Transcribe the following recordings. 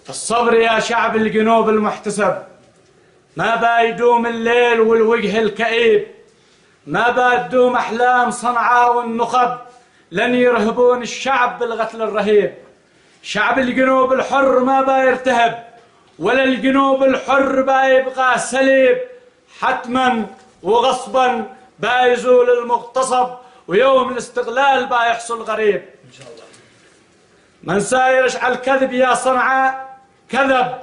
الصبر يا شعب الجنوب المحتسب، ما بايدوم الليل والوجه الكئيب، ما بادوم أحلام صنعاء والنخب، لن يرهبون الشعب بالقتل الرهيب. شعب الجنوب الحر ما بايرتهب، ولا الجنوب الحر بايبقى سليب، حتما وغصبا بايزول المغتصب، ويوم الاستقلال بايحصل غريب. إن شاء الله. من سايرش على الكذب يا صنعاء كذب،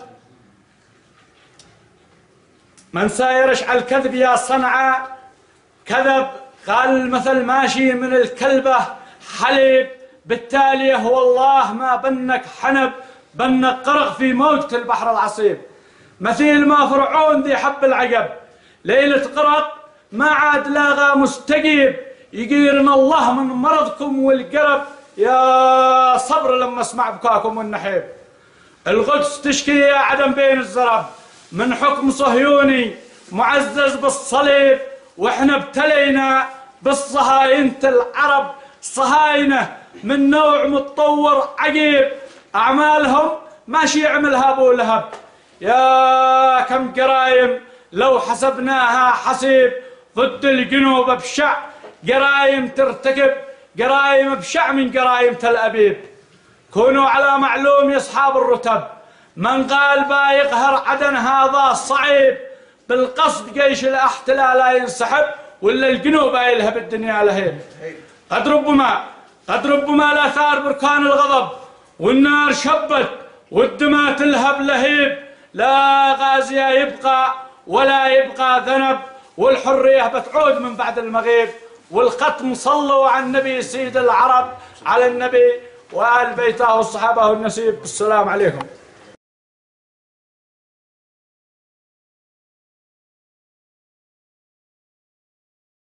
من سايرش على الكذب يا صنعاء كذب، قال المثل ماشي من الكلبة حليب، بالتالي والله ما بنك حنب، بنك قرغ في موجة البحر العصيب. مثيل ما فرعون ذي حب العقب، ليلة قرق ما عاد لاغى مستجيب، يقيرنا الله من مرضكم والقرب، يا صبر لما اسمع بكاكم والنحيب. القدس تشكي يا عدم بين الزرب، من حكم صهيوني معزز بالصليب، واحنا ابتلينا بالصهاينة العرب، صهاينة من نوع متطور عجيب، اعمالهم ماشي يعملها ابو لهب. يا كم جرايم لو حسبناها حسيب، ضد الجنوب بشع جرايم ترتكب، جرايم بشع من جرايم تل أبيب. كونوا على معلوم يا اصحاب الرتب، من قال با يقهر عدن هذا صعيب، بالقصد جيش الاحتلال لا ينسحب، ولا الجنوب يلهب الدنيا لهيب. قد ربما لا ثار بركان الغضب، والنار شبت والدماء تلهب لهيب، لا غازية يبقى ولا يبقى ذنب، والحرية بتعود من بعد المغيب. والختم صلوا على النبي سيد العرب، على النبي وآل بيته والصحابة والنسيب. السلام عليكم.